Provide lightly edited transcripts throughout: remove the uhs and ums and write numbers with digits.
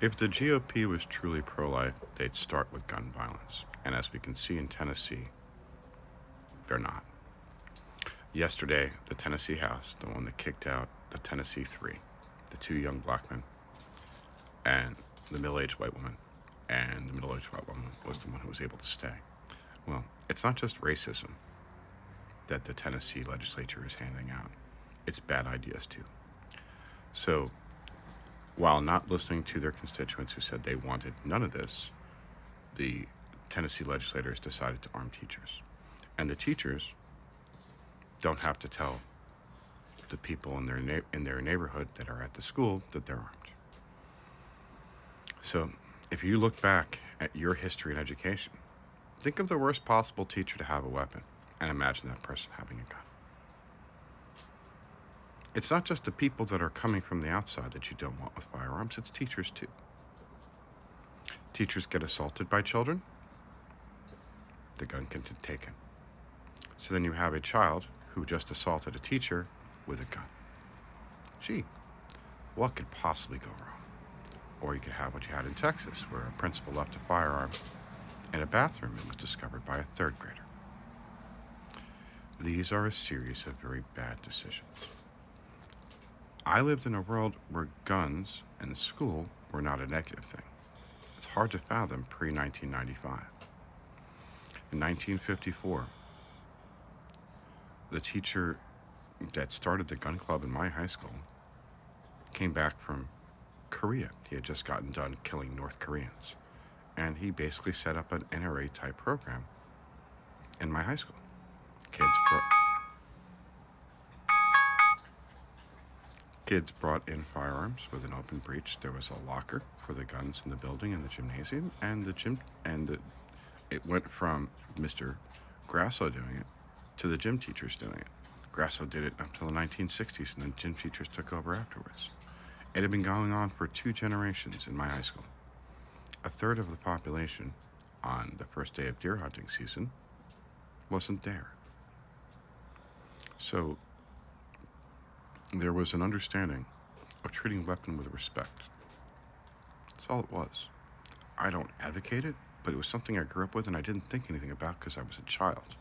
If the GOP was truly pro-life, they'd start with gun violence. And as we can see in Tennessee, they're not. Yesterday, the Tennessee House, the one that kicked out the Tennessee Three, the two young black men, and the middle-aged white woman, and the middle-aged white woman was the one who was able to stay. Well, it's not just racism that the Tennessee legislature is handing out. It's bad ideas too. So, while not listening to their constituents who said they wanted none of this, the Tennessee legislators decided to arm teachers. And the teachers don't have to tell the people in their neighborhood that are at the school that they're armed. So, if you look back at your history in education, think of the worst possible teacher to have a weapon and imagine that person having a gun. It's not just the people that are coming from the outside that you don't want with firearms, it's teachers too. Teachers get assaulted by children, the gun can be taken. So then you have a child who just assaulted a teacher with a gun. Gee, what could possibly go wrong? Or you could have what you had in Texas, where a principal left a firearm in a bathroom and was discovered by a third grader. These are a series of very bad decisions. I lived in a world where guns in school were not a negative thing. It's hard to fathom pre-1995. In 1954, the teacher that started the gun club in my high school came back from Korea. He had just gotten done killing North Koreans. And he basically set up an NRA-type program in my high school. Kids brought in firearms with an open breech. There was a locker for the guns in the building in the gymnasium, and it went from Mr. Grasso doing it to the gym teachers doing it. Grasso did it until the 1960s, and then gym teachers took over afterwards. It had been going on for 2 generations in my high school. A third of the population on the first day of deer hunting season wasn't there. So there was an understanding of treating a weapon with respect. That's all it was. I don't advocate it, but it was something I grew up with and I didn't think anything about because I was a child.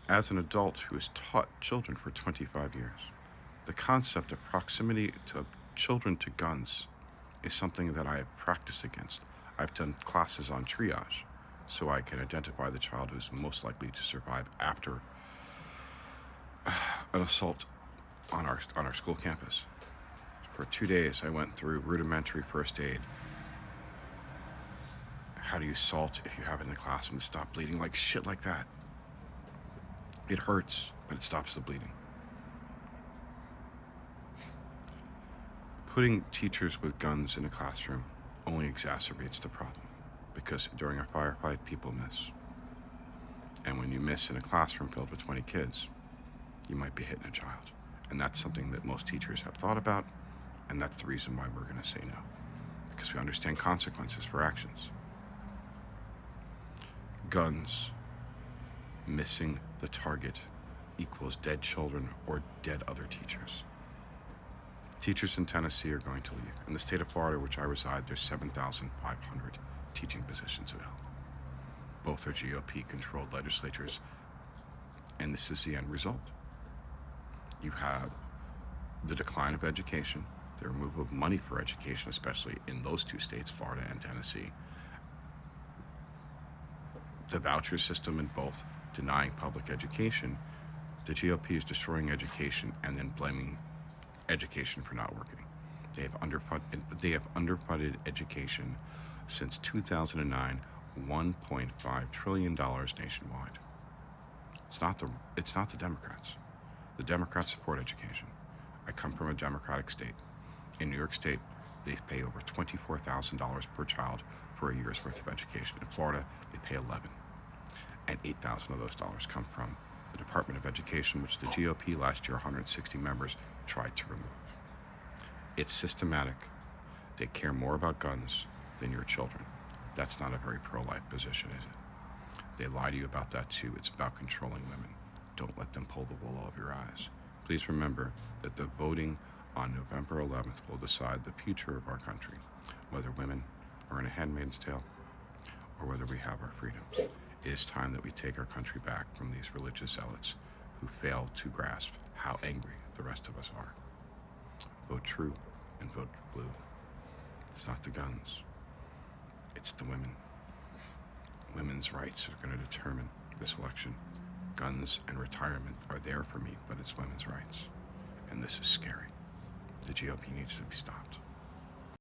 As an adult who has taught children for 25 years, the concept of proximity to children to guns is something that I have practiced against. I've done classes on triage so I can identify the child who's most likely to survive after an assault on our school campus. For 2 days, I went through rudimentary first aid. How do you salt if you have it in the classroom to stop bleeding? Like shit like that. It hurts, but it stops the bleeding. Putting teachers with guns in a classroom only exacerbates the problem because during a firefight, people miss. And when you miss in a classroom filled with 20 kids, you might be hitting a child. And that's something that most teachers have thought about, and that's the reason why we're going to say no, because we understand consequences for actions. Guns missing the target equals dead children or dead other teachers. Teachers in Tennessee are going to leave. In the state of Florida, which I reside, there's 7,500 teaching positions available. Both are GOP-controlled legislatures, and this is the end result. You have the decline of education, the removal of money for education, especially in those 2 states, Florida and Tennessee. The voucher system in both denying public education. The GOP is destroying education and then blaming education for not working. They have underfunded education since 2009, $1.5 trillion nationwide. It's not the Democrats. The Democrats support education. I come from a Democratic state. In New York State, they pay over $24,000 per child for a year's worth of education. In Florida, they pay $11,000. And $8,000 of those dollars come from the Department of Education, which the GOP last year, 160 members, tried to remove. It's systematic. They care more about guns than your children. That's not a very pro-life position, is it? They lie to you about that too. It's about controlling women. Don't let them pull the wool over your eyes. Please remember that the voting On November 11th, we'll decide the future of our country, whether women are in a handmaid's tale or whether we have our freedoms. It is time that we take our country back from these religious zealots who fail to grasp how angry the rest of us are. Vote true and vote blue. It's not the guns, it's the women. Women's rights are going to determine this election. Guns and retirement are there for me, but it's women's rights. And this is scary. The GOP needs to be stopped.